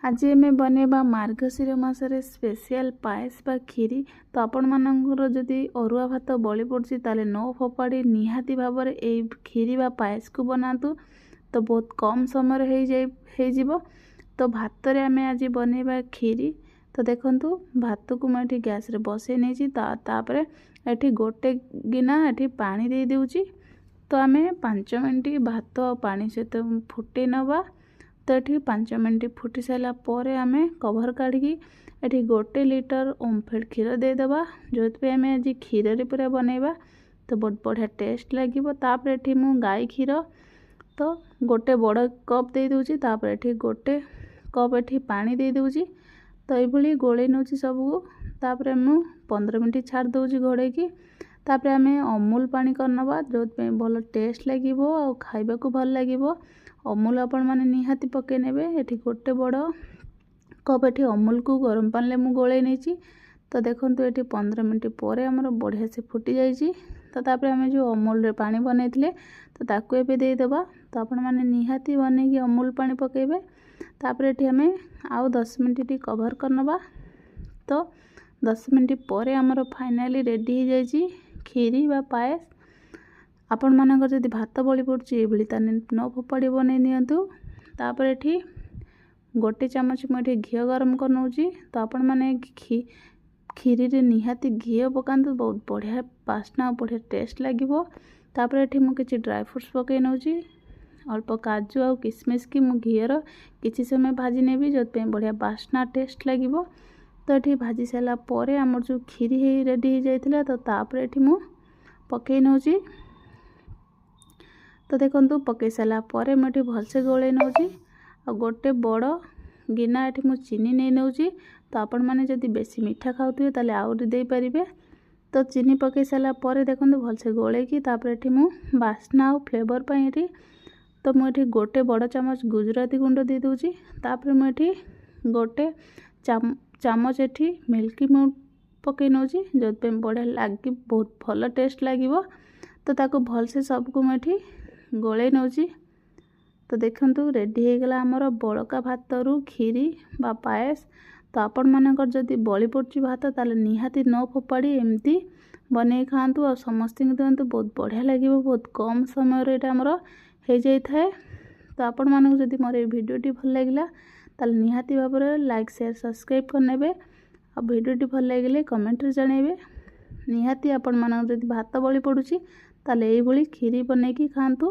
आज आम बनवा मार्गशीर मासरे स्पेशल पायस बा खीरी। तो आपण मानकर जदि अरुआ भात बली पड़ी ताले न फोपाड़ी निहाती भाव में खीरी बा पायस को बनातु। तो बहुत कम समय हो तो भात रे आमे आज बनवा खीरी। तो देखंतु भात को मुझे गैस रे बसई नहीं तापर एठी गोटे गिना एठी पानी दे देउची। तो आमे 5 मिनट भात पानी सहित फुटे नवा। तो ये 5 मिनट फुटी सारा पर आम कभर काढ़ी ये 1 लिटर ओमफेड क्षीर देदेबा जो आम आज क्षीर पूरा बनैबा। तो बहुत बढ़िया टेस्ट लगे। तापर ये मु गाई क्षीर तो गोटे बड़ कप दे दूची। तापर ये 1 कप ये पानी दे दूची। तो ये गोले नौ सबको। तापर मु 15 मिनट छाड़ दूची घोड़े की। तापर आम अमूल पानी करनवा जो भल टेस्ट लगे और खाइबा को भल लगे। अमूल आपण मैंने निहाती पकई ने। ये 1 बड़ कप ये अमूल को गरम पानी में गोले नहीं। तो देखो ये 15 मिनट पर आमर बढ़िया से फुटी जाइए। तो तापर आम जो अमूल रे पानी बनई तो ताकू एबे देदेबा। तो आपण मैंने निहाती बनई अमूल पानी पकेबे। तापर ये आम आउ 10 मिनट कभर करनवा। तो 10 मिनट पर आमर फाइनाली रेडी हो जाइए खीरी बा पायस। आपण मानकर जदि भात बली पड़ी ये ताने न फोपाड़ी बनई नियंतु। तापर ये 1 चामच मुझे घी गरम कर नौची। तो आपण माने खीरी रे निहाती घी पकातु बहुत बढ़िया बास्ना बढ़िया टेस्ट लगे। तापर ये मुझे ड्राई फ्रूट्स पकई नौची अल्प काजू और किशमिश की मु घीर किसी समय भाजी नेबी जो बढ़िया बास्ना टेस्ट लगे। तो ये भाजी सारा पर आमर जो खीरी है रेडी हो जाता। तो तापर ये मु पकई नौची। तो देखो पकई सारा पर मुझे भलसे गोले नौची और 1 बड़ गिना ये मु चीनी नहीं नौची। तो आपण मैंने जदि बेसी मीठा खाऊे ताले आउरी दे पारिबे। तो चीनी पकई सारा पर देखो भलसे गोले की। तापर ये मु बास्ना और फ्लेवर पाई तो मुझे 1 बड़ चामच गुजराती गुंड दे दूची। तापर मुझे 1 चामच ये मिल्की मूड पकई नौची जो बढ़िया लगे बहुत भल टेस्ट लगे। तो ताको भलसे सबको मुझे गोले नौची। तो देखंतु रेडी हो गला आमर बड़का भात रु खीरी बा पायस। तो आपण मानकर जदि बली पड़ी भात ताले निहाती न फोपाड़ी एमती बने खातु और समस्त दिंतु बहुत बढ़िया लगे। बहुत कम समय ये आमर हो जाए। तो आपण मानक जदि मोर भिडियोटी भल लगे ताले निहाती भाव में लाइक शेयर सब्सक्राइब करने और भिडियोटी भल लगे कमेंट रे जणेबे। निहाती आपण मानक जदि भात बली पड़ुची ताले एई भली खीरी बनैकी खातु।